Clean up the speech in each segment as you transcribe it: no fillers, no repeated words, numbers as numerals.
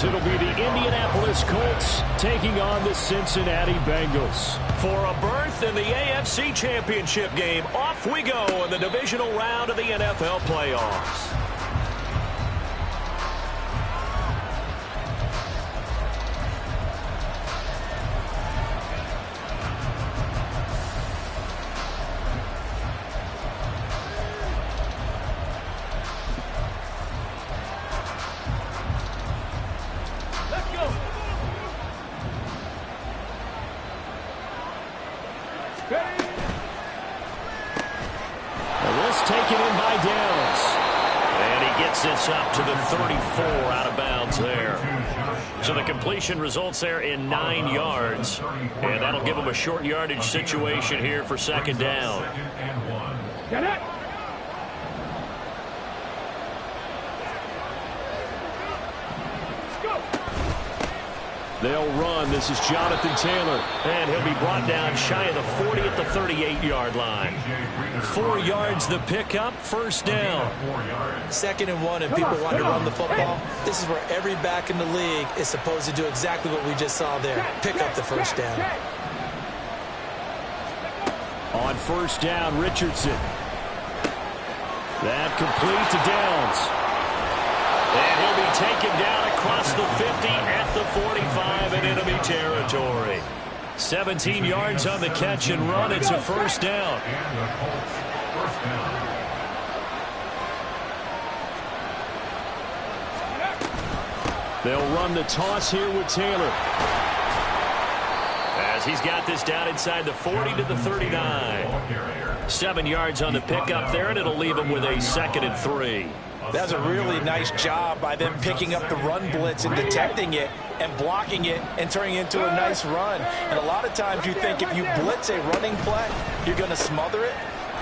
it'll be the Indianapolis Colts taking on the Cincinnati Bengals. For a berth in the AFC Championship game, off we go in the divisional round of the NFL playoffs. Taken in by Downs. And he gets this up to the 34 out of bounds there. So the completion results there in 9 yards. And that'll give him a short yardage situation here for second down. Get it! They'll run. This is Jonathan Taylor. And he'll be brought down shy of the 40 at the 38-yard line. 4 yards the pickup, first down. 2nd and 1, and people want to run the football. This is where every back in the league is supposed to do exactly what we just saw there. Pick up the first down. On first down, Richardson. That complete to Downs. And he'll be taken down across the 50 at the 45 in enemy territory. 17 yards on the catch and run. It's a first down. They'll run the toss here with Taylor. As he's got this down inside the 40 to the 39. 7 yards on the pickup there, and it'll leave him with a 2nd and 3. That's a really nice job by them picking up the run blitz and detecting it and blocking it and turning it into a nice run. And a lot of times you think if you blitz a running play, you're going to smother it.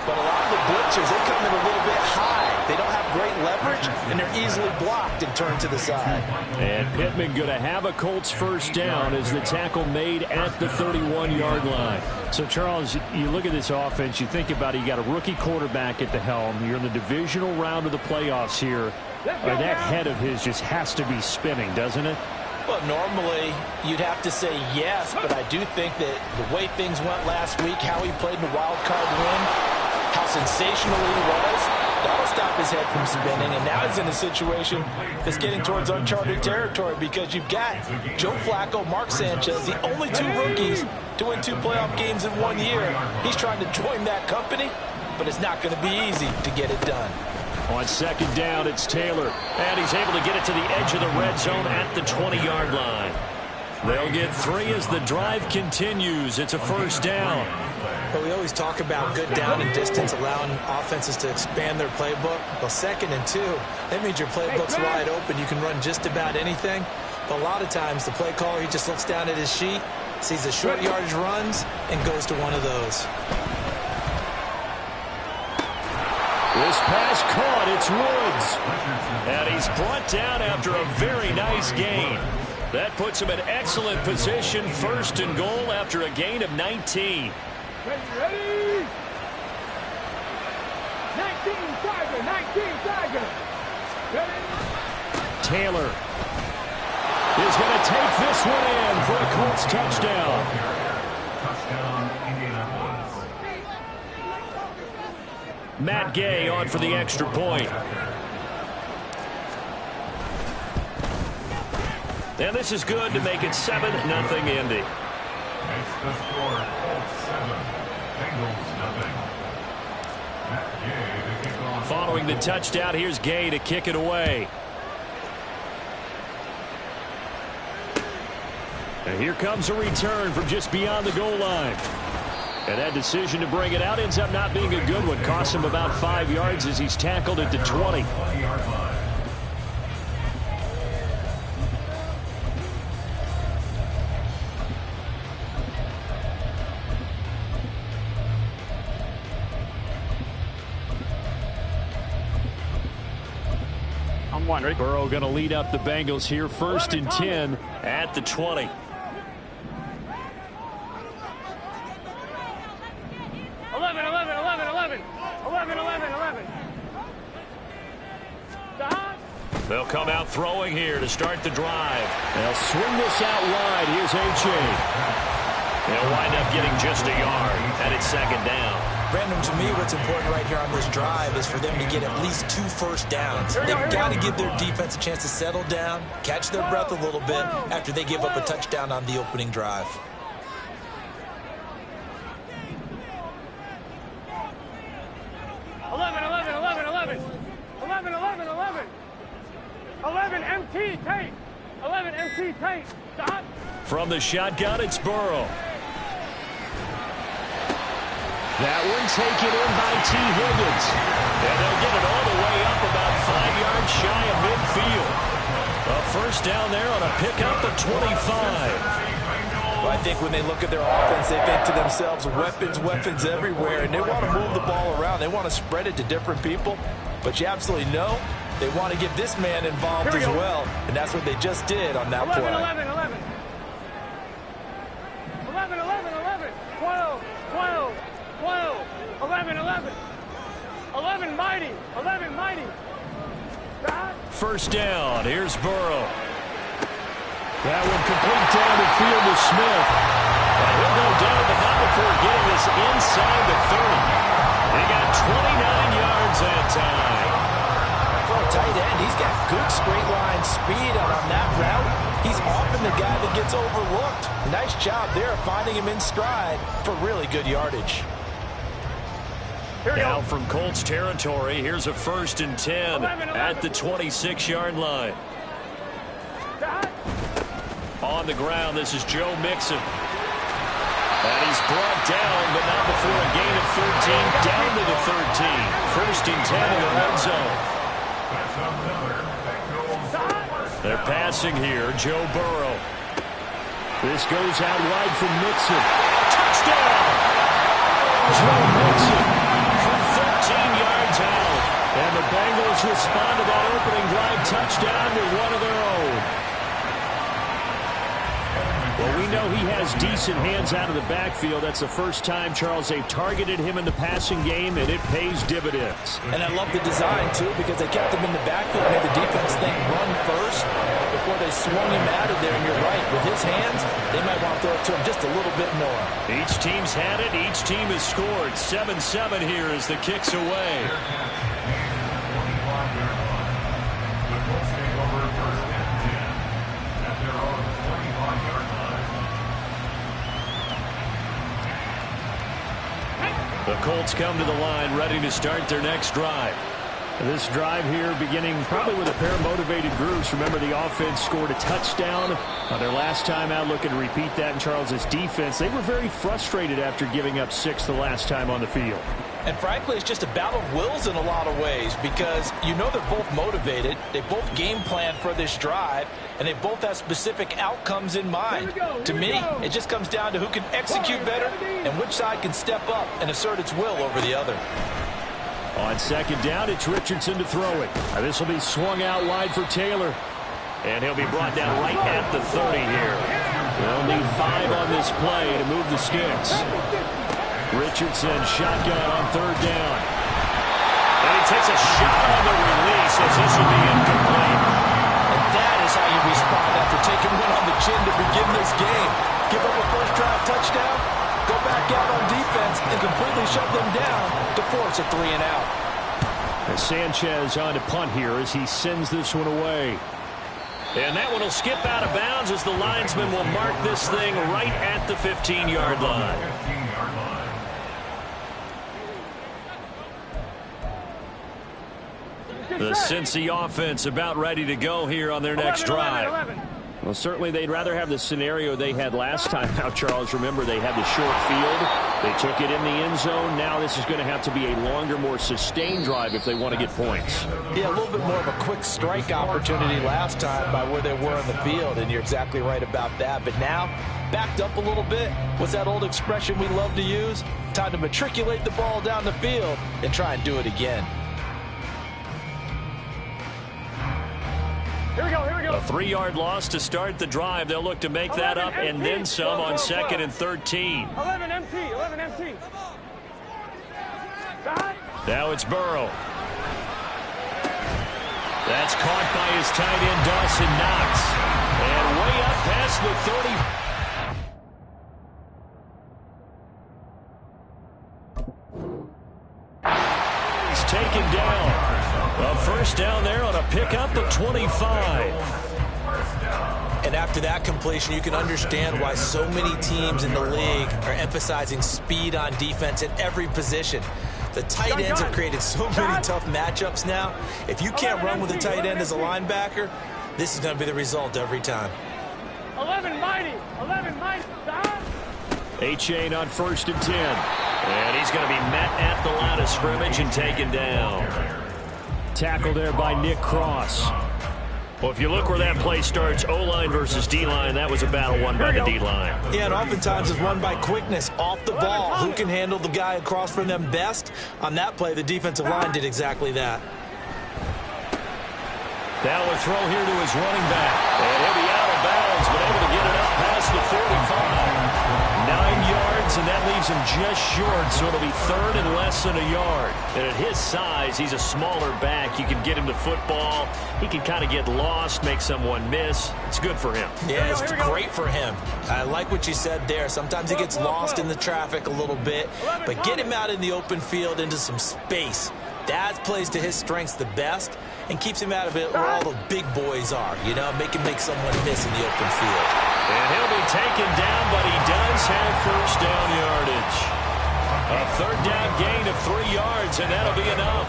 But a lot of the blitzers, they come in a little bit high. They don't have great leverage, and they're easily blocked and turned to the side. And Pittman going to have a Colts first down as the tackle made at the 31-yard line. So, Charles, you look at this offense, you think about it, you got a rookie quarterback at the helm. You're in the divisional round of the playoffs here. That head of his just has to be spinning, doesn't it? Well, normally you'd have to say yes, but I do think that the way things went last week, how he played in the wild card win, how sensational he was, that'll stop his head from spinning. And now he's in a situation that's getting towards uncharted territory because you've got Joe Flacco, Mark Sanchez, the only 2 rookies to win 2 playoff games in 1 year. He's trying to join that company, but it's not going to be easy to get it done. On second down, it's Taylor. And he's able to get it to the edge of the red zone at the 20-yard line. They'll get 3 as the drive continues. It's a first down. But we always talk about good down and distance, allowing offenses to expand their playbook. Well, 2nd and 2, that means your playbook's wide open. You can run just about anything. But a lot of times, the play caller, he just looks down at his sheet, sees the short yardage runs, and goes to one of those. This pass caught. It's Woods. And he's brought down after a very nice gain. That puts him in excellent position, 1st and goal after a gain of 19. Ready? 19 Tiger. Ready? Taylor is going to take this one in for a Colts touchdown. Matt Gay on for the extra point. And this is good to make it 7-0 Indy. Makes the score Colts 7, Bengals nothing. Matt Gay to kick off. Following the touchdown, here's Gay to kick it away. And here comes a return from just beyond the goal line. And that decision to bring it out ends up not being a good one. Costs him about 5 yards as he's tackled at the 20. I'm one, ready? Burrow going to lead up the Bengals here, 1st and 10 at the 20. 11. Stop. They'll come out throwing here to start the drive. They'll swing this out wide. Here's A.J. They'll wind up getting just a yard, and it's second down. Brandon, to me, what's important right here on this drive is for them to get at least 2 first downs. They've got to give their defense a chance to settle down, catch their breath a little bit after they give up a touchdown on the opening drive. MT tight. 11 MT tight. Stop. From the shotgun, it's Burrow. That one taken in by T. Higgins. And they'll get it all the way up about 5 yards shy of midfield. A first down there on a pickup of 25. Well, I think when they look at their offense, they think to themselves, weapons everywhere, and they want to move the ball around. They want to spread it to different people, but you absolutely know they want to get this man involved as well, and that's what they just did on that play. 11, 12, 11, 11 mighty, 11 mighty. Stop. First down, here's Burrow. That one complete down the field to Smith. And he'll go down, but not before getting this inside the 30. They got 29 yards that time. For a tight end, he's got good straight line speed, and on that route, he's often the guy that gets overlooked. Nice job there finding him in stride for really good yardage. Now from Colts territory, here's a 1st and 10 at the 26-yard line. On the ground, this is Joe Mixon. And he's brought down, but not before a gain of 13, down to the 13. 1st and 10 in the red zone. They're passing here, Joe Burrow. This goes out wide from Mixon. Touchdown! Joe Mixon from 13 yards out. And the Bengals respond to that opening drive touchdown with one of their own. Well, we know he has decent hands out of the backfield. That's the first time, Charles, they've targeted him in the passing game, and it pays dividends. And I love the design, too, because they kept him in the backfield, made the defense think run first before they swung him out of there. And you're right, with his hands, they might want to throw it to him just a little bit more. Each team's had it. Each team has scored. 7-7 here as the kick's away. The Colts come to the line ready to start their next drive. This drive here beginning probably with a pair of motivated groups. Remember, the offense scored a touchdown on their last time out, looking to repeat that in Charles's defense. They were very frustrated after giving up 6 the last time on the field. And frankly, it's just a battle of wills in a lot of ways because you know they're both motivated. They both game plan for this drive, and they both have specific outcomes in mind. To me, it just comes down to who can execute better and which side can step up and assert its will over the other. On second down, it's Richardson to throw it. This will be swung out wide for Taylor. And he'll be brought down right at the 30 here. They'll need 5 on this play to move the sticks. Richardson shotgun on third down. And he takes a shot on the release as this will be incomplete. And that is how you respond after taking one on the chin to begin this game. Give up a first drive touchdown, go back out on defense, and completely shut them down to force a 3 and out. And Sanchez on to punt here as he sends this one away. And that one will skip out of bounds as the linesman will mark this thing right at the 15-yard line. The Cincy offense about ready to go here on their next drive. Well, certainly they'd rather have the scenario they had last time out, Charles. Remember, they had the short field. They took it in the end zone. Now this is going to have to be a longer, more sustained drive if they want to get points. Yeah, a little bit more of a quick strike opportunity last time by where they were on the field, and you're exactly right about that. But now, backed up a little bit. What's that old expression we love to use? Time to matriculate the ball down the field and try and do it again. Here we go, here we go. A 3-yard loss to start the drive. They'll look to make that up and then some on 2nd and 13. 11 MT. Now it's Burrow. That's caught by his tight end, Dawson Knox. And way up past the 30. He's taken down. A first down there on a pickup of 25. And after that completion, you can understand why so many teams in the league are emphasizing speed on defense at every position. The tight ends have created so many tough matchups now. If you can't run with a tight end as a linebacker, this is going to be the result every time. 11 mighty. 11 mighty. A-chain on 1st and 10. And he's going to be met at the line of scrimmage and taken down. Tackle there by Nick Cross. Well, if you look where that play starts, O-line versus D-line, that was a battle won by the D-line. Yeah, and oftentimes it's won by quickness off the ball. Who can handle the guy across from them best? On that play, the defensive line did exactly that. Now a throw here to his running back. And he'll be out of bounds, but able to get it up past the 45. 9 yards, and that leaves him just short, so it'll be 3rd and less than a yard. And at his size, he's a smaller back. You can get him to football. He can kind of get lost, make someone miss. It's good for him. Yeah, it's great for him. I like what you said there. Sometimes he gets lost in the traffic a little bit, but get him out in the open field into some space. That plays to his strengths the best and keeps him out of it where all the big boys are, you know, make someone miss in the open field. And he'll be taken down, but he does have first down yardage. A 3rd down gain of 3 yards, and that'll be enough.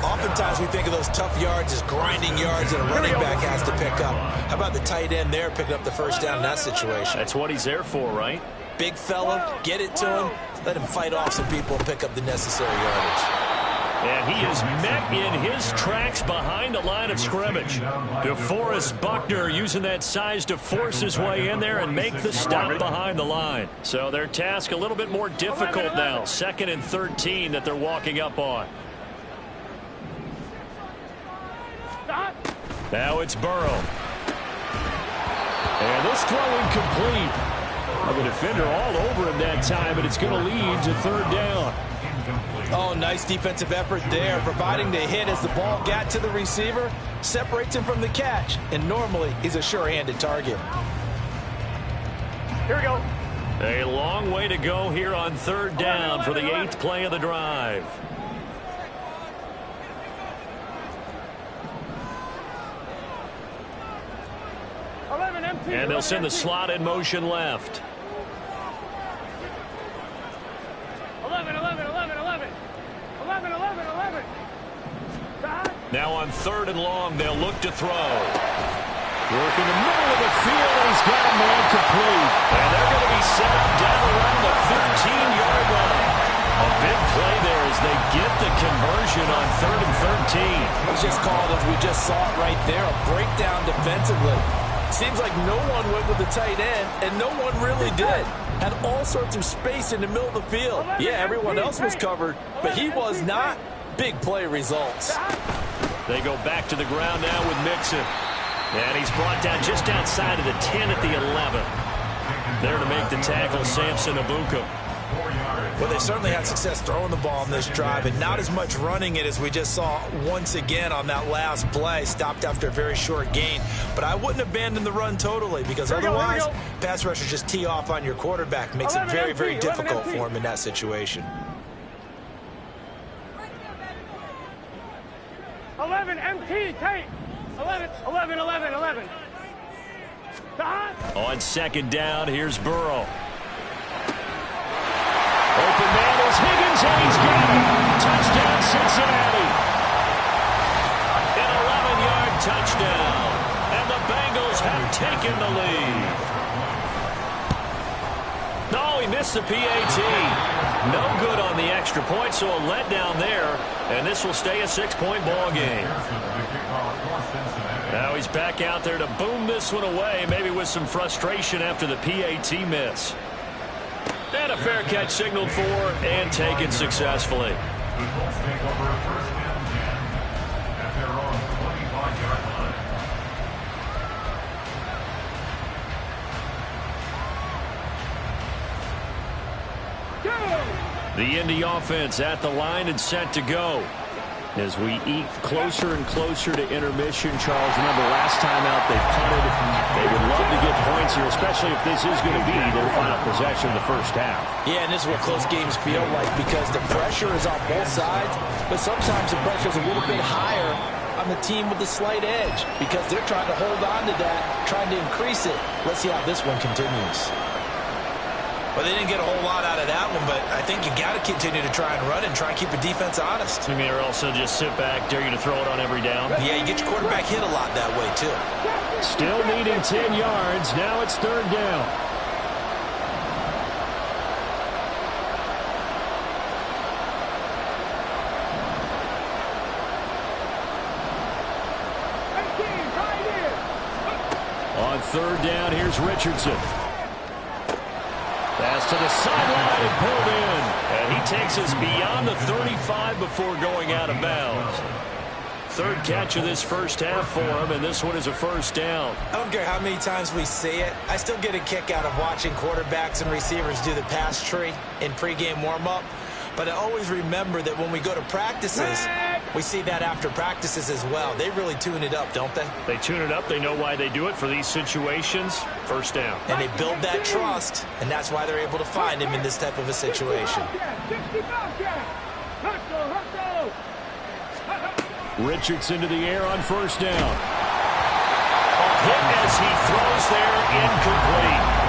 Oftentimes we think of those tough yards as grinding yards that a running back has to pick up. How about the tight end there picking up the first down in that situation? That's what he's there for, right? Big fella, get it to him, let him fight off some people and pick up the necessary yardage. And he is met in his tracks behind the line of scrimmage. DeForest Buckner using that size to force his way in there and make the stop behind the line. So their task a little bit more difficult now. 2nd and 13 that they're walking up on. Now it's Burrow. And this throw incomplete. The defender all over him that time, but it's going to lead to 3rd down. Oh, nice defensive effort there, providing the hit as the ball got to the receiver, separates him from the catch, and normally he's a sure-handed target. Here we go. A long way to go here on 3rd down for the 8th play of the drive. And they'll send the slot in motion left. 11. Now on 3rd and long, they'll look to throw. Work in the middle of the field, and he's got him man complete. And they're going to be set up down around the 15-yard line. A big play there as they get the conversion on 3rd and 13. It's just called, as we just saw it right there, a breakdown defensively. Seems like no one went with the tight end, and no one really did. Had all sorts of space in the middle of the field. Yeah, everyone else was covered, but he was not. Big play results. They go back to the ground now with Mixon. And he's brought down just outside of the 10 at the 11. There to make the tackle, Samson Abuka. Well, they certainly had success throwing the ball on this drive, and not as much running it as we just saw once again on that last play. Stopped after a very short gain. But I wouldn't abandon the run totally, because otherwise, pass rushers just tee off on your quarterback. Makes it very, very difficult for him in that situation. 11 MT tape. 11. On 2nd down, here's Burrow. Open man is Higgins, and he's got it. Touchdown, Cincinnati. An 11-yard touchdown. And the Bengals have taken the lead. No, he missed the PAT. No good on the extra point, so a letdown there. And this will stay a 6-point ball game. Now he's back out there to boom this one away, maybe with some frustration after the PAT miss. And a fair catch signaled for and taken successfully. The Colts take over 1st and 10 at their own 25-yard line. The Indy offense at the line and set to go. As we eat closer and closer to intermission, Charles, remember last time out they punted. They would love to get points here, especially if this is going to be their final possession of the first half. Yeah, and this is what close games feel like because the pressure is on both sides, but sometimes the pressure is a little bit higher on the team with the slight edge because they're trying to hold on to that, trying to increase it. Let's see how this one continues. Well, they didn't get a whole lot out of that one, but I think you got to continue to try and run and try and keep the defense honest. I mean, or also just sit back, dare you to throw it on every down. Yeah, you get your quarterback hit a lot that way, too. Still needing 10 yards. Now it's third down. On third down, here's Richardson. Pass to the sideline and pulled in. And he takes us beyond the 35 before going out of bounds. Third catch of this first half for him, and this one is a first down. I don't care how many times we see it. I still get a kick out of watching quarterbacks and receivers do the pass tree in pregame warm-up. But I always remember that when we go to practices, we see that after practices as well. They really tune it up, don't they? They tune it up. They know why they do it for these situations. First down. And they build that trust, and that's why they're able to find him in this type of a situation. Richardson to the air on first down. Hit as he throws there, incomplete.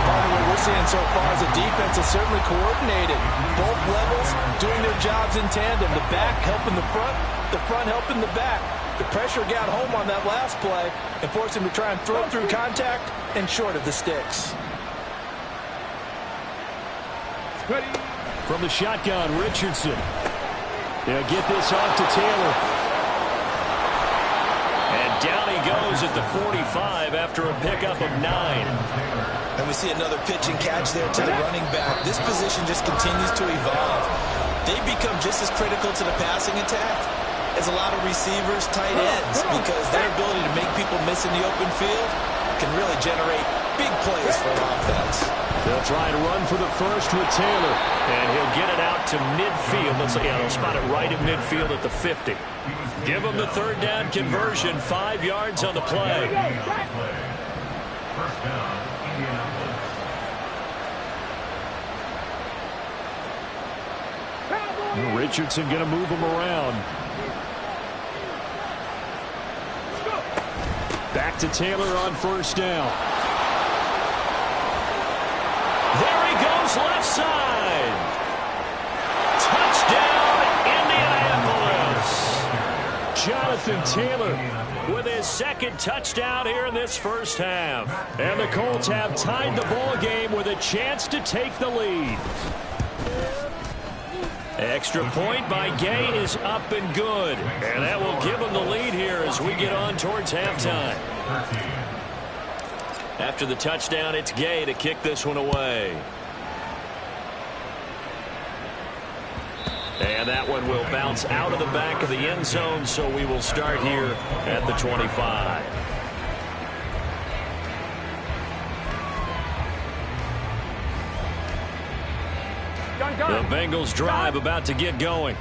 Part of what we're seeing so far is the defense is certainly coordinated. Both levels doing their jobs in tandem. The back helping the front helping the back. The pressure got home on that last play and forced him to try and throw through contact and short of the sticks. From the shotgun, Richardson. They'll get this off to Taylor. And down he goes at the 45 after a pickup of 9. And we see another pitch and catch there to the running back. This position just continues to evolve. They become just as critical to the passing attack as a lot of receivers, tight ends, because their ability to make people miss in the open field can really generate big plays for an offense. They'll try and run for the first with Taylor. And he'll get it out to midfield. Let's see, they'll spot it right at midfield at the 50. Give him the third down conversion, 5 yards on the play. First down, Indianapolis. Richardson going to move him around. Back to Taylor on first down. There he goes, left side. Touchdown, Indianapolis. Jonathan Taylor with his second touchdown here in this first half. And the Colts have tied the ball game with a chance to take the lead. Extra point by Gay is up and good. And that will give them the lead here as we get on towards halftime. After the touchdown, it's Gay to kick this one away. And that one will bounce out of the back of the end zone, so we will start here at the 25. The Bengals drive about to get going.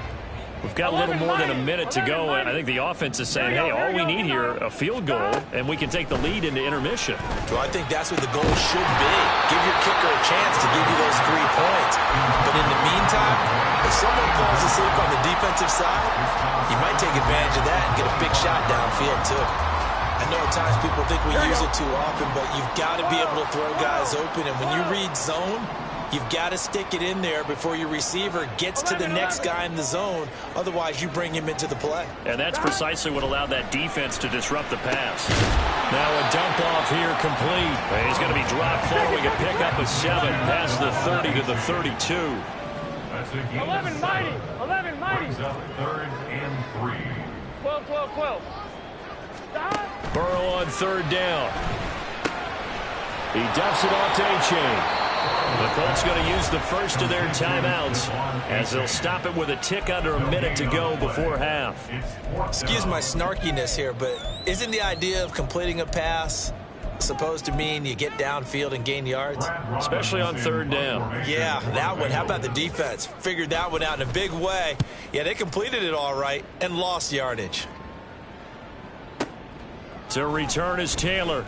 We've got a little more than a minute to go, and I think the offense is saying, hey, all we need here, a field goal, and we can take the lead into intermission. Well, I think that's what the goal should be. Give your kicker a chance to give you those 3 points. But in the meantime, if someone falls asleep on the defensive side, you might take advantage of that and get a big shot downfield, too. I know at times people think we use it too often, but you've got to be able to throw guys open. And when you read zone, you've got to stick it in there before your receiver gets to the next guy in the zone. Otherwise, you bring him into the play. And that's precisely what allowed that defense to disrupt the pass. Now a dump off here complete. And he's going to be dropped following a pickup of 7 past the 30 to the 32. That's a gain 11 of 7. mighty. 11 mighty. Brings up 3rd and 3. 12, 12, 12. Burrow on third down. He dumps it off to A-Chain. The Colts going to use the first of their timeouts as they'll stop it with a tick under a minute to go before half. Excuse my snarkiness here, but isn't the idea of completing a pass supposed to mean you get downfield and gain yards? Especially on third down. Yeah, that one. How about the defense? Figured that one out in a big way. Yeah, they completed it all right and lost yardage. To return is Taylor.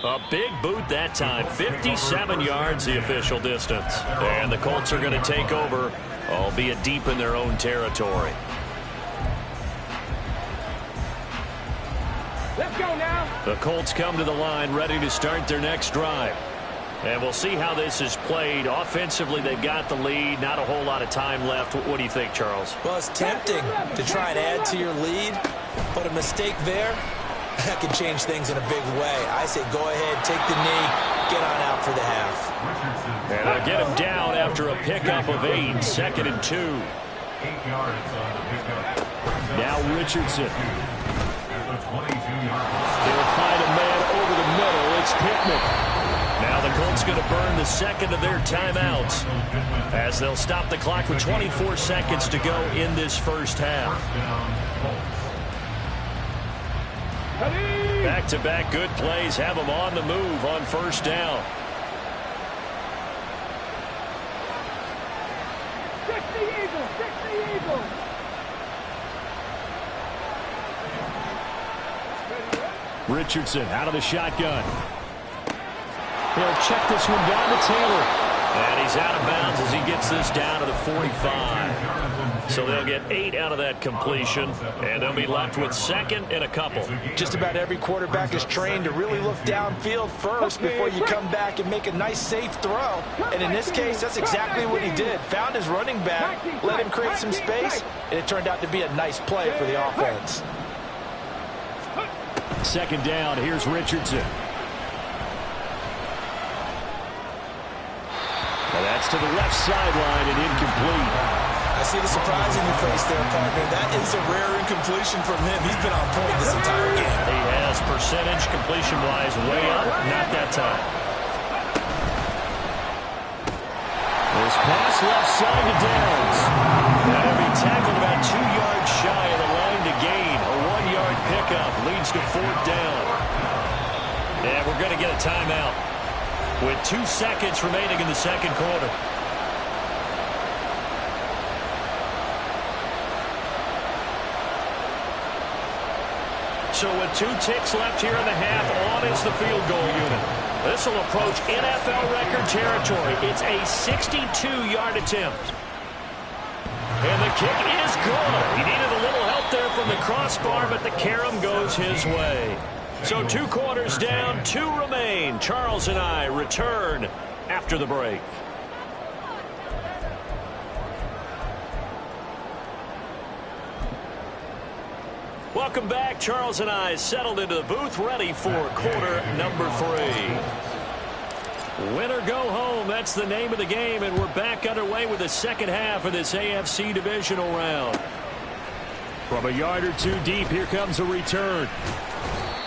A big boot that time. 57 yards the official distance. And the Colts are going to take over, albeit deep in their own territory. Let's go now. The Colts come to the line ready to start their next drive. And we'll see how this is played. Offensively, they've got the lead. Not a whole lot of time left. What do you think, Charles? Well, it's tempting to try and add to your lead, but a mistake there, that can change things in a big way. I say go ahead, take the knee, get on out for the half. And they'll get him down after a pickup of 8, 2nd and 2. 8 yards on the pickup. Now Richardson. At the 22-yard line. They'll find a man over the middle. It's Pittman. Now the Colts going to burn the second of their timeouts as they'll stop the clock with 24 seconds to go in this first half. Back-to-back good plays have them on the move on first down. Stick the eagle. Stick the eagle. Richardson out of the shotgun. He'll check this one down to Taylor. And he's out of bounds as he gets this down to the 45. So they'll get 8 out of that completion, and they'll be left with 2nd and a couple. Just about every quarterback is trained to really look downfield first before you come back and make a nice, safe throw. And in this case, that's exactly what he did. Found his running back, let him create some space, and it turned out to be a nice play for the offense. 2nd down. Here's Richardson. And that's to the left sideline and incomplete. I see the surprise in your face there, partner. That is a rare incompletion from him. He's been on point this entire game. He has percentage completion-wise way up. Not that time. This pass left side to Downs. And he'll be tackled about 2 yards shy of the line to gain. A 1-yard pickup leads to 4th down. And we're going to get a timeout with 2 seconds remaining in the second quarter. So with 2 ticks left here in the half, on is the field goal unit. This will approach NFL record territory. It's a 62-yard attempt. And the kick is good. He needed a little help there from the crossbar, but the carom goes his way. So 2 quarters down, 2 remain. Charles and I return after the break. Welcome back. Charles and I settled into the booth, ready for quarter number 3. Win or go home, that's the name of the game, and we're back underway with the second half of this AFC divisional round. From a yard or 2 deep, here comes a return.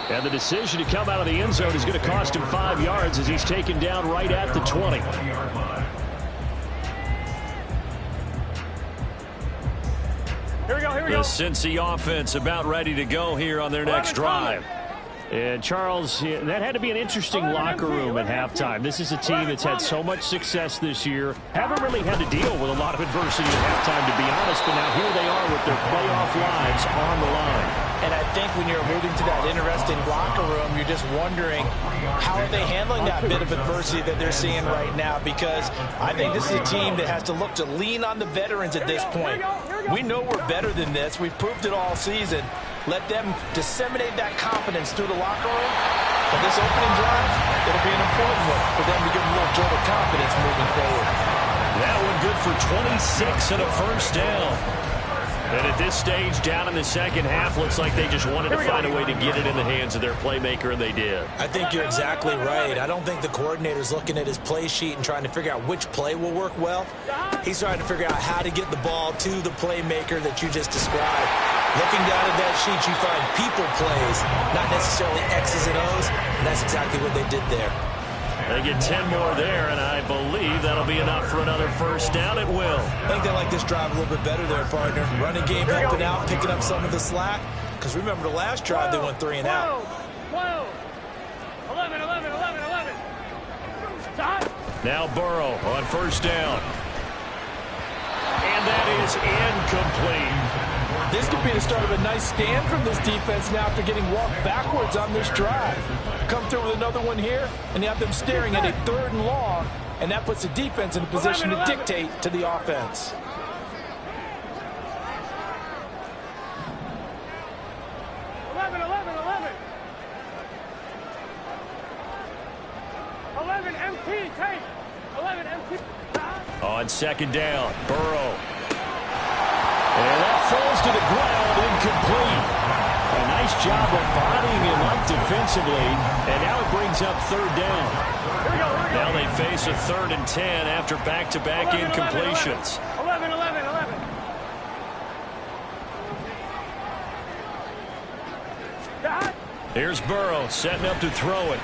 And the decision to come out of the end zone is going to cost him 5 yards as he's taken down right at the 20. Here we go. Here we The go. Cincy offense about ready to go here on their next drive. And Charles, that had to be an interesting locker room at halftime. This is a team that's had so much success this year. Haven't really had to deal with a lot of adversity at halftime, to be honest, but now here they are with their playoff lives on the line. And I think when you're alluding to that interesting locker room, you're just wondering how are they handling that bit of adversity that they're seeing right now, because I think this is a team that has to look to lean on the veterans at this point. We know we're better than this. We've proved it all season. Let them disseminate that confidence through the locker room. But this opening drive, it'll be an important one for them to give them a little jolt of confidence moving forward. That one good for 26 and a first down. And at this stage, down in the second half, looks like they just wanted to find a way to get it in the hands of their playmaker, and they did. I think you're exactly right. I don't think the coordinator's looking at his play sheet and trying to figure out which play will work well. He's trying to figure out how to get the ball to the playmaker that you just described. Looking down at that sheet, you find people plays, not necessarily X's and O's, and that's exactly what they did there. They get 10 more there, and I believe that'll be enough for another first down. It will. I think they like this drive a little bit better there, partner. Running game helping out, picking up some of the slack. because remember the last drive they went 3 and out. 12, 11, 11, 11, 11. Stop. Now Burrow on first down. And that is incomplete. This could be the start of a nice stand from this defense now after getting walked backwards on this drive. Come through with another one here, and you have them staring at a 3rd and long, and that puts the defense in a position to dictate to the offense. 11, 11, 11. 11 MT, take. 11 MT. On second down, Burrow. And that falls to the ground, incomplete. A nice job of bodying him up defensively, and now it brings up 3rd down. Now they face a 3rd and 10 after back-to-back incompletions. 11, 11, 11. Here's Burrow setting up to throw it.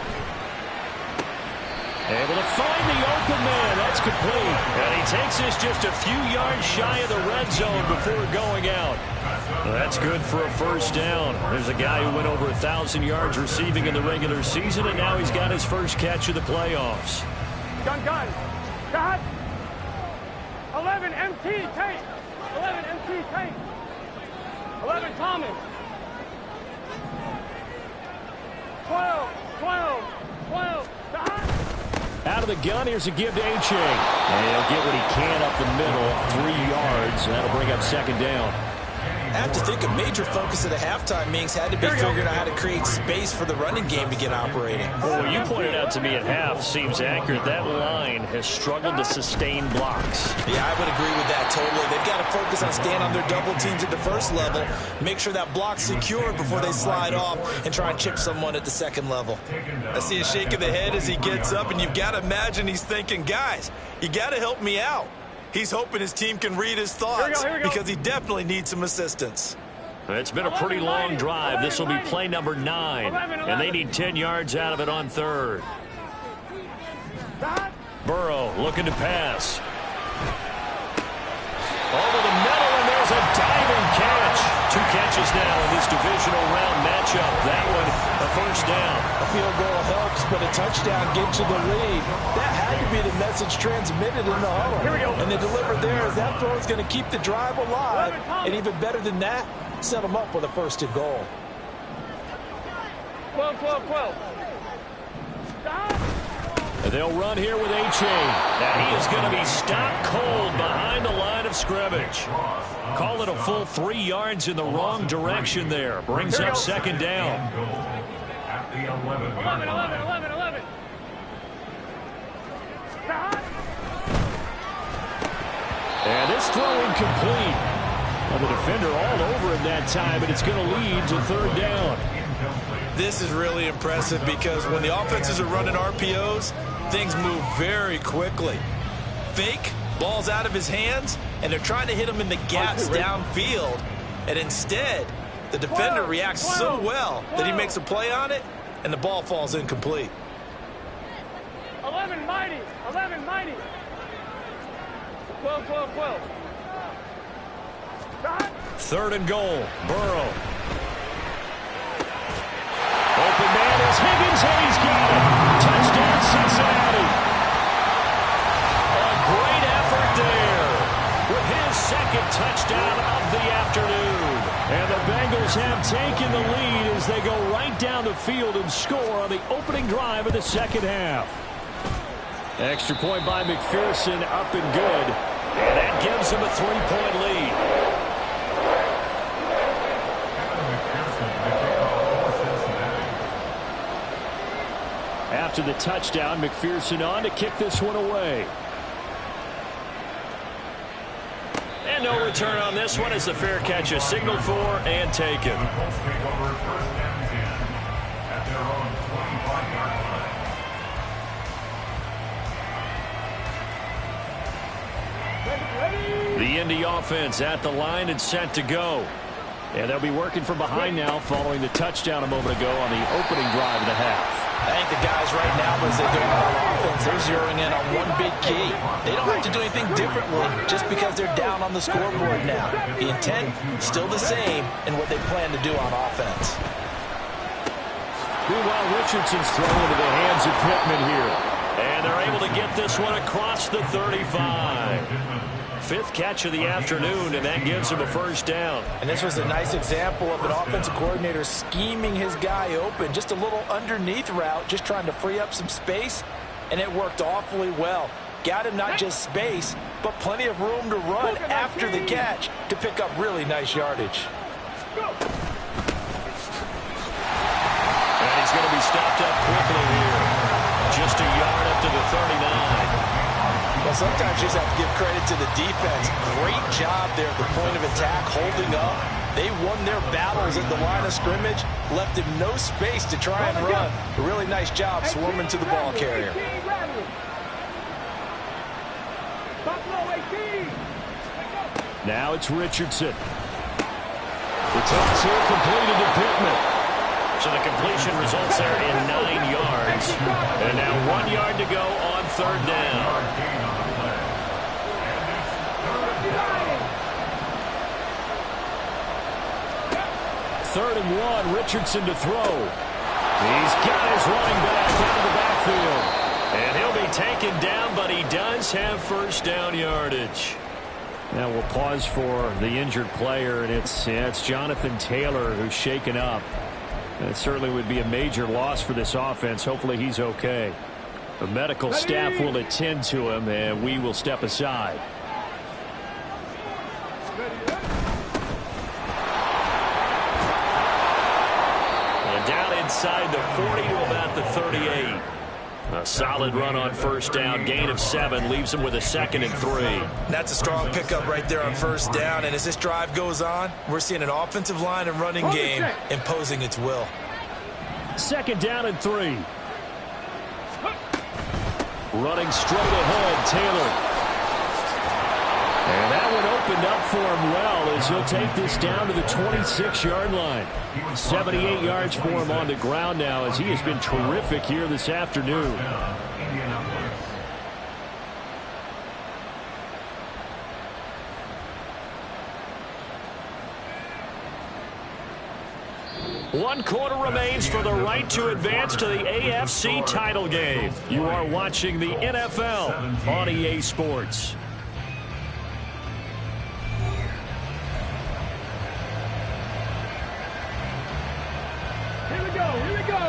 Able to find the open man. That's complete. And he takes this just a few yards shy of the red zone before going out. Well, that's good for a first down. There's a guy who went over 1,000 yards receiving in the regular season, and now he's got his first catch of the playoffs. Gun. Got. 11 MT, take. 11 MT, take. 11 Thomas. 12, 12, 12. Got. Out of the gun, here's a give to H.A. And he'll get what he can up the middle, 3 yards, and that'll bring up second down. I have to think a major focus of the halftime meetings had to be figuring out how to create space for the running game to get operating. Well, what you pointed out to me at half seems accurate. That line has struggled to sustain blocks. Yeah, I would agree with that totally. They've got to focus on staying on their double teams at the first level, make sure that block's secured before they slide off and try and chip someone at the second level. I see a shake of the head as he gets up, and you've got to imagine he's thinking, guys, you got to help me out. He's hoping his team can read his thoughts because he definitely needs some assistance. It's been a pretty long drive. This will be play number 9, and they need 10 yards out of it on 3rd. Burrow looking to pass. Over the middle, and there's a diving catch. 2 catches now in this divisional round matchup. That one, a first down. A field goal helps, but a touchdown gets you the lead. That had to be the message transmitted in the huddle. And they delivered there as that throw is going to keep the drive alive. And even better than that, set them up with a 1st and goal. 12, 12, 12. Stop. They'll run here with H.A. Now he is going to be stopped cold behind the line of scrimmage. Call it a full 3 yards in the wrong direction there. Brings up second down. At the 11. 11, 11, 11, 11. Stop. And this throw incomplete. Well, the defender all over him that time, but it's going to lead to 3rd down. This is really impressive because when the offenses are running RPOs, things move very quickly. Fake, ball's out of his hands, and they're trying to hit him in the gaps downfield. And instead, the defender reacts so well that he makes a play on it, and the ball falls incomplete. 11 mighty. 11 mighty. 12, 12, 12. Stop. 3rd and goal. Burrow. Open man is Higgins, and he's got it. Touchdown, Cincinnati. A great effort there with his 2nd touchdown of the afternoon. And the Bengals have taken the lead as they go right down the field and score on the opening drive of the 2nd half. Extra point by McPherson, up and good. And that gives them a 3-point lead. After the touchdown, McPherson on to kick this one away. And no return on this one as the fair catch is signaled for and taken. The Indy offense at the line and set to go. And they'll be working from behind now following the touchdown a moment ago on the opening drive of the half. I think the guys right now, as they go on offense, they're zeroing in on one big key. They don't have to do anything differently just because they're down on the scoreboard now. The intent, still the same in what they plan to do on offense. Meanwhile, Richardson's thrown into the hands of Pittman here. And they're able to get this one across the 35. Fifth catch of the afternoon, and that gives him a first down. And this was a nice example of an offensive coordinator scheming his guy open. Just a little underneath route, just trying to free up some space, and it worked awfully well. Got him not just space, but plenty of room to run after the catch to pick up really nice yardage. And he's going to be stopped up quickly here. Just a yard up to the 39. Well, sometimes you just have to give credit to the defense. Great job there at the point of attack, holding up. They won their battles at the line of scrimmage, left him no space to try and run. A really nice job swarming to the ball carrier. Now it's Richardson. The toss here completed to Pittman. So the completion results there in 9 yards. And now 1 yard to go on third down. Third and 1, Richardson to throw. He's got his running back out of the backfield. And he'll be taken down, but he does have first down yardage. Now we'll pause for the injured player, and it's Jonathan Taylor who's shaken up. That certainly would be a major loss for this offense. Hopefully he's okay. The medical staff will attend to him, and we will step aside. And down inside the 40 to about the 38. A solid run on first down. Gain of 7 leaves him with a 2nd and 3. That's a strong pickup right there on first down. And as this drive goes on, we're seeing an offensive line and running game imposing its will. 2nd down and 3. Running straight ahead, Taylor. And that one opened up for him well as he'll take this down to the 26-yard line. 78 yards for him on the ground now as he has been terrific here this afternoon. One quarter remains for the right to advance to the AFC title game. You are watching the NFL on EA Sports. Here we go, here we go.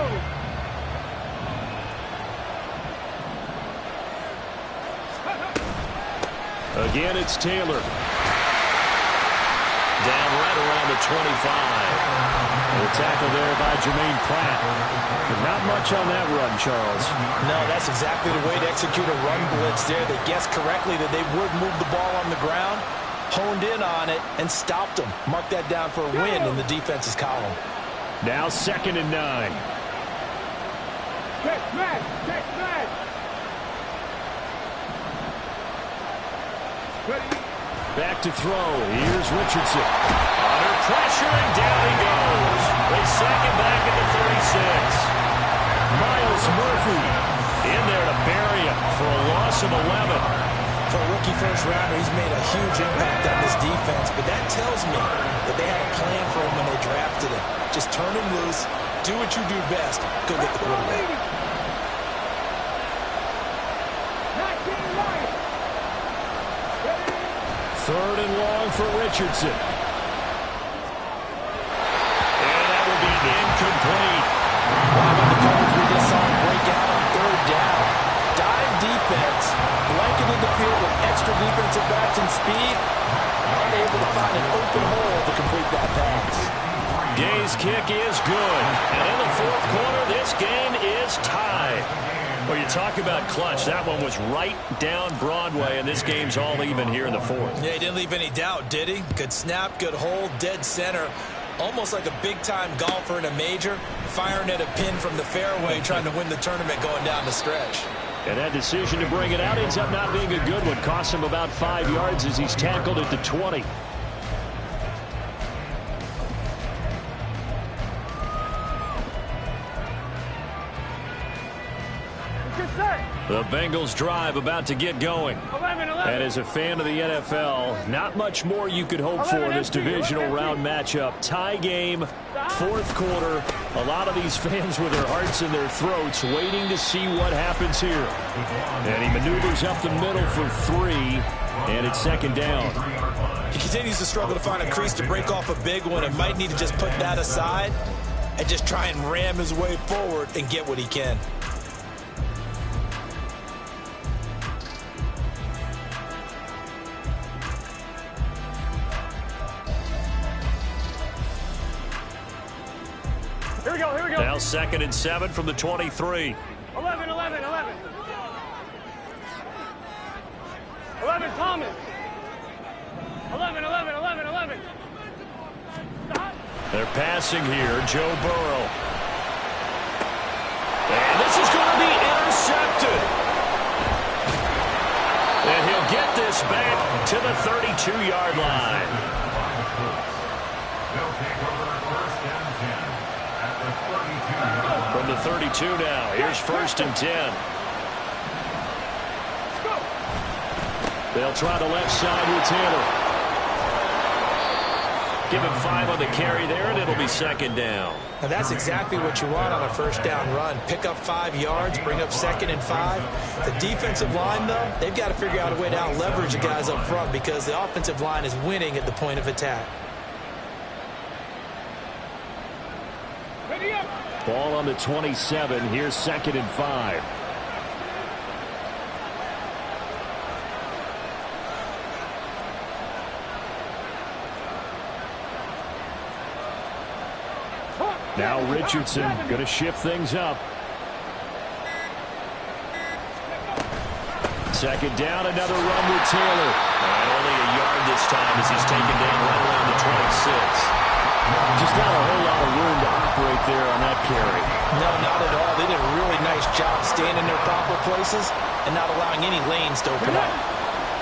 Again, it's Taylor. Down right around the 25. The tackle there by Jermaine Pratt. But not much on that run, Charles. No, that's exactly the way to execute a run blitz there. They guessed correctly that they would move the ball on the ground, honed in on it, and stopped them. Mark that down for a win in the defense's column. Now 2nd and 9. Check, smash, check, smash. Ready? Back to throw. Here's Richardson. Under pressure, and down he goes. They sack him back at the 36. Miles Murphy In there to bury him for a loss of 11. For a rookie first-rounder, he's made a huge impact on this defense, but that tells me that they had a plan for him when they drafted him. Just turn him loose, do what you do best, go get the quarterback. Third and long for Richardson. And that will be incomplete. Wow, the Colts we just saw him break out on third down. Dive defense, blanketed the field with extra defensive backs and speed, unable to find an open hole to complete that pass. Gay's kick is good. And in the fourth quarter, this game is tied. Well, you talk about clutch. That one was right down Broadway, and this game's all even here in the fourth. Yeah, he didn't leave any doubt, did he? Good snap, good hold, dead center. Almost like a big-time golfer in a major, firing at a pin from the fairway, trying to win the tournament going down the stretch. And that decision to bring it out ends up not being a good one. Cost him about 5 yards as he's tackled at the 20. Get set. The Bengals drive about to get going. 11. And as a fan of the NFL, not much more you could hope for in this divisional round matchup. Tie game, fourth quarter. A lot of these fans with their hearts in their throats waiting to see what happens here. And he maneuvers up the middle for 3, and it's second down. He continues to struggle to find a crease to break off a big one and might need to just put that aside and just try and ram his way forward and get what he can. Here we go, here we go. Now 2nd and 7 from the 23. 11. 11, Thomas. 11. Stop. They're passing here, Joe Burrow. And this is going to be intercepted. And he'll get this back to the 32-yard line. They'll take over 1st and 10 at the 32-yard line. From the 32 now, here's 1st and 10. They'll try the left side with Taylor. Give him 5 on the carry there, and it'll be 2nd down. Now that's exactly what you want on a 1st down run. Pick up 5 yards, bring up 2nd and 5. The defensive line, though, they've got to figure out a way to out-leverage the guys up front because the offensive line is winning at the point of attack. Ready up. Ball on the 27. Here's 2nd and 5. Now Richardson going to shift things up. 2nd down, another run with Taylor. And only a yard this time as he's taken down right around the 26. Just not a whole lot of room to operate there on that carry. No, not at all. They did a really nice job staying in their proper places and not allowing any lanes to open up.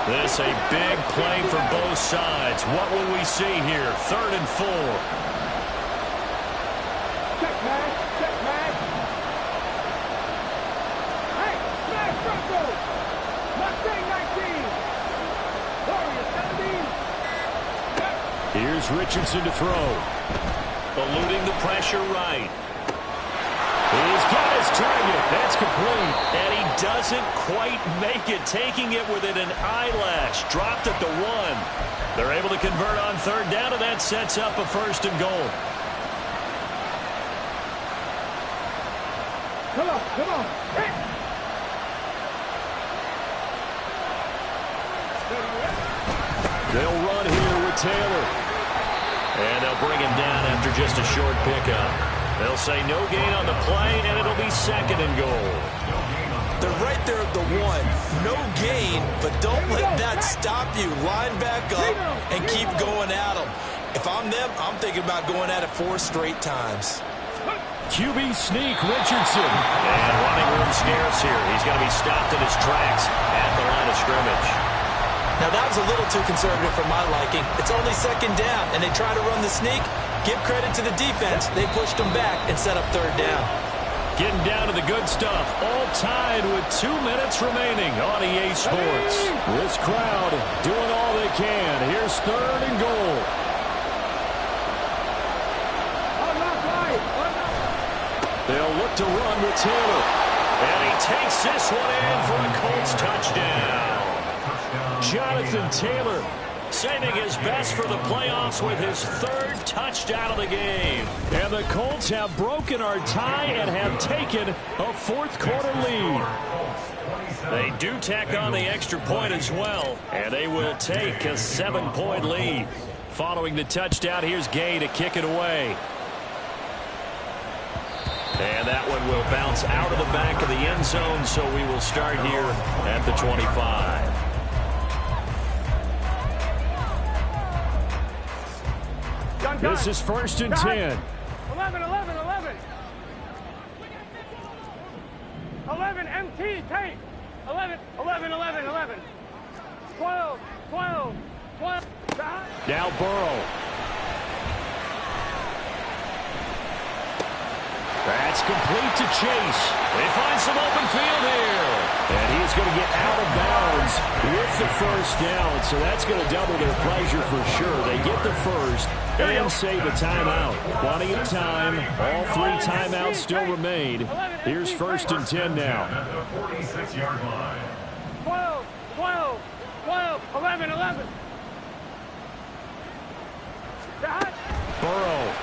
This a big play for both sides. What will we see here? 3rd and 4. Check, man. Hey, smash Bronco. Mustang 19. Warriors 17. Here's Richardson to throw. Eluding the pressure right. He's got his target. That's complete. And he doesn't quite make it, taking it within an eyelash. Dropped at the 1. They're able to convert on 3rd down, and that sets up a 1st and goal. Come on. Hey. They'll run here with Taylor. And they'll bring him down after just a short pickup. They'll say no gain on the play, and it'll be 2nd and goal. They're right there at the 1. No gain, but don't let that stop you. Line back up and keep going at them. If I'm them, I'm thinking about going at it 4 straight times. QB sneak, Richardson. And running room scarce here. He's going to be stopped in his tracks at the line of scrimmage. Now that was a little too conservative for my liking. It's only 2nd down, and they try to run the sneak. Give credit to the defense. They pushed them back and set up 3rd down. Getting down to the good stuff. All tied with 2 minutes remaining on EA Sports. This crowd doing all they can. Here's 3rd and goal. They'll look to run with Taylor. And he takes this one in for a Colts touchdown. Jonathan Taylor saving his best for the playoffs with his 3rd touchdown of the game. And the Colts have broken our tie and have taken a 4th quarter lead. They do tack on the extra point as well, and they will take a 7-point lead. Following the touchdown, here's Gay to kick it away. And that one will bounce out of the back of the end zone, so we will start here at the 25. This is 1st and 10. 11. 11, MT, tape. 11. 12. Now Burrow. That's complete to Chase. They find some open field here. going to get out of bounds with the first down, so that's going to double their pleasure for sure. They get the first and save a timeout. Plenty of time. All 3 timeouts still remain. Here's 1st and 10 now. At the 46-yard line. 12, 12, 12, 11, 11. Burrow.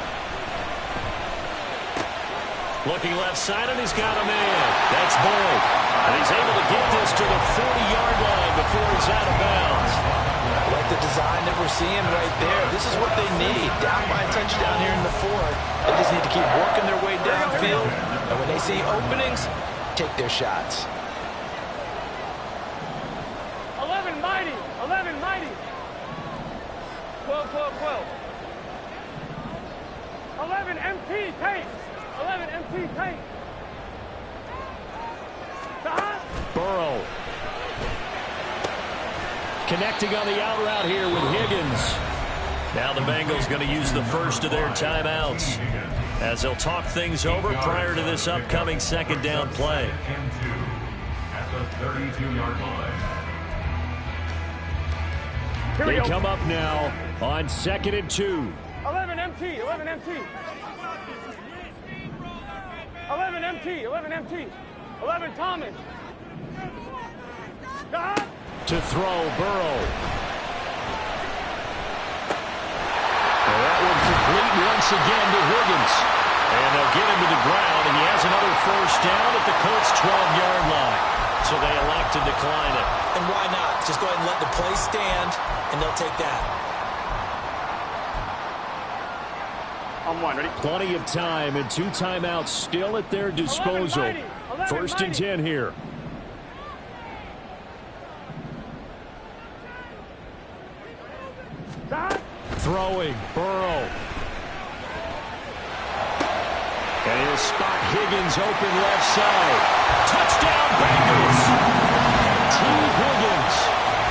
Looking left side, and he's got a man. That's Boyd. And he's able to get this to the 40-yard line before he's out of bounds. I like the design that we're seeing right there. This is what they need. Down by a touchdown here in the 4th. They just need to keep working their way downfield. And when they see openings, take their shots. 11 mighty, 11 mighty. 12, 12, 12. 11 MT tank. 11 MT tank. Burrow. Connecting on the out route here with Higgins. Now the Bengals going to use the first of their timeouts as they'll talk things over prior to this upcoming 2nd down play. At the 32-yard line. They come up now on 2nd and 2. 11 MT, 11 MT. 11 MT, 11 MT. 11 Thomas. To throw, Burrow. Well, that one complete once again to Higgins. And they'll get him to the ground, and he has another first down at the Colts' 12-yard line. So they elect to decline it. And why not? Just go ahead and let the play stand, and they'll take that. On 1, ready? Plenty of time and 2 timeouts still at their disposal. 1st and 10 here. Throwing, Burrow. And he'll spot Higgins open left side. Touchdown, Bengals! T. Higgins.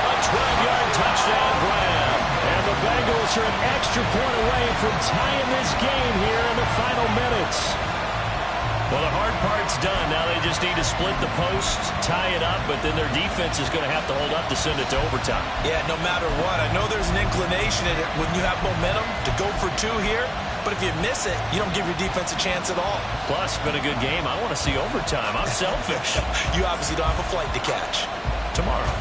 A 12-yard touchdown grab. And the Bengals are an extra point away from tying this game here in the final minutes. Well, the hard part's done. Now they just need to split the post, tie it up, but then their defense is going to have to hold up to send it to overtime. Yeah, no matter what. I know there's an inclination in it when you have momentum to go for 2 here, but if you miss it, you don't give your defense a chance at all. Plus, it's been a good game. I want to see overtime. I'm selfish. You obviously don't have a flight to catch. Tomorrow.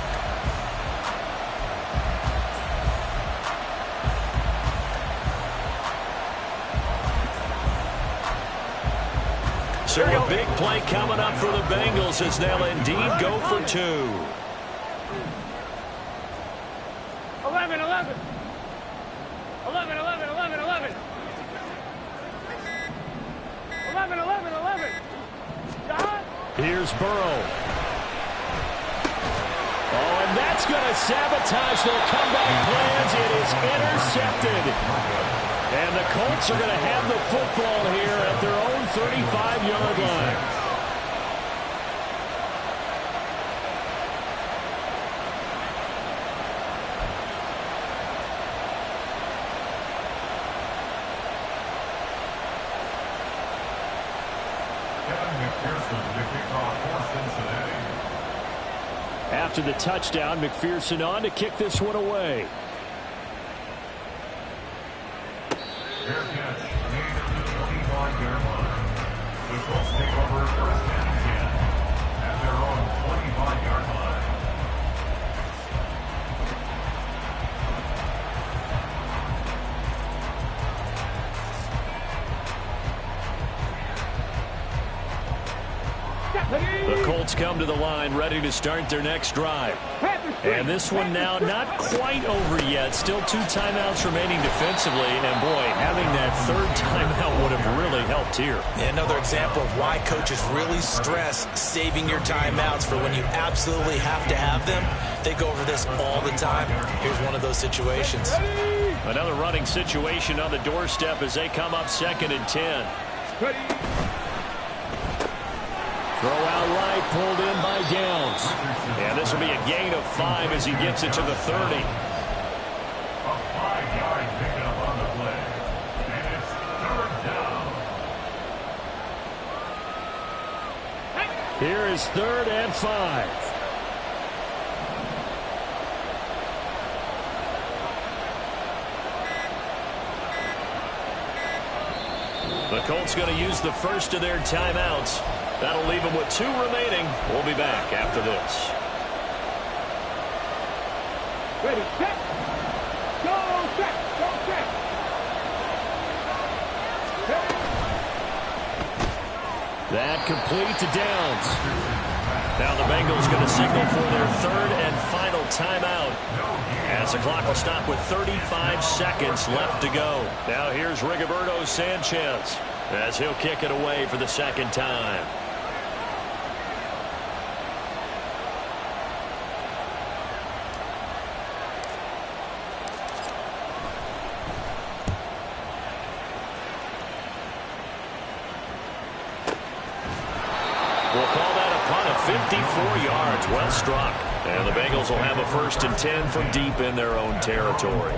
So a big play coming up for the Bengals as they'll indeed go for 2. 11, 11. 11, 11, 11, 11. 11, 11, 11. Here's Burrow. Oh, and that's going to sabotage their comeback plans. It is intercepted. And the Colts are going to have the football here at their own 35-yard line. After the touchdown, McPherson on to kick this one away. Fair catch, made at the 25-yard line. The Colts take over 1st and 10 at their own 25-yard line. The Colts come to the line ready to start their next drive. And this one now not quite over yet. Still 2 timeouts remaining defensively. And, boy, having that 3rd timeout would have really helped here. Yeah, another example of why coaches really stress saving your timeouts for when you absolutely have to have them. They go over this all the time. Here's one of those situations. Another running situation on the doorstep as they come up 2nd and 10. Throw out right, pulled in by Downs. And this will be a gain of 5 as he gets it to the 30. A 5-yard pickup on the play. And it's 3rd down. Here is 3rd and 5. Colts going to use the first of their timeouts. That'll leave them with 2 remaining. We'll be back after this. Ready, set. Go, set. Go, set. That complete to Downs. Now the Bengals going to signal for their 3rd and final timeout, as the clock will stop with 35 seconds left to go. Now here's Rigoberto Sanchez as he'll kick it away for the 2nd time. We'll call that a punt of 54 yards. Well struck. And the Bengals will have a 1st and 10 from deep in their own territory.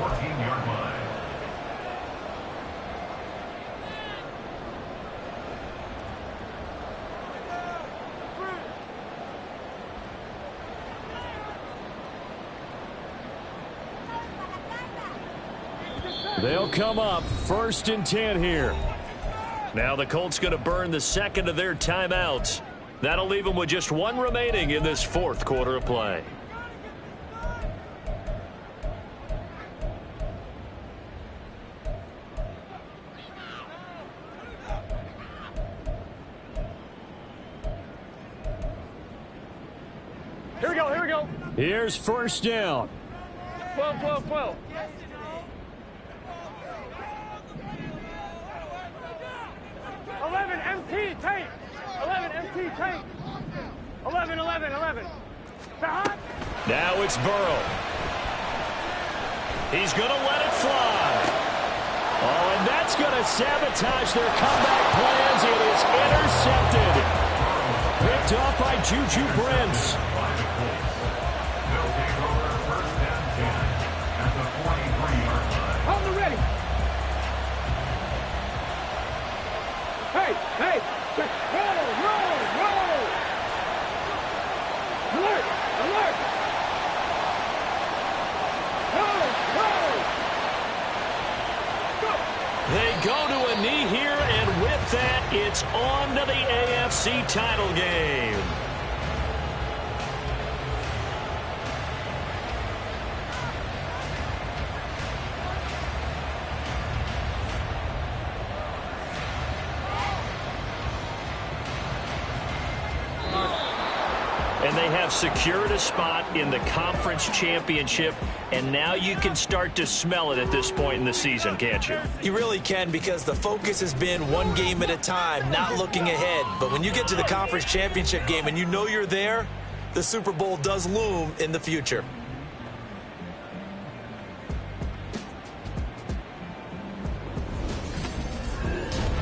They'll come up 1st and 10 here. Now the Colts going to burn the 2nd of their timeouts. That'll leave them with just 1 remaining in this 4th quarter of play. Here we go, here we go. Here's 1st down. 12, 12, 12. MT tank. 11 MT tank. 11, 11, 11. Now it's Burrow. He's going to let it fly. Oh, and that's going to sabotage their comeback plans. It is intercepted. Picked off by Juju Brents. Hold the ready. Hey, hey. Roll. Alert, alert. They go to a knee here, and with that, it's on to the AFC title game. And they have secured a spot in the conference championship, and now you can start to smell it at this point in the season, can't you? You really can, because the focus has been one game at a time, not looking ahead. But when you get to the conference championship game and you know you're there, the Super Bowl does loom in the future.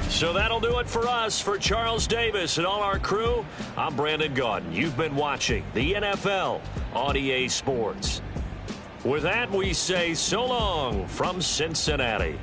So that'll do it for us. For Charles Davis and all our crew, I'm Brandon Gaudin. You've been watching the NFL on EA Sports. With that, we say so long from Cincinnati.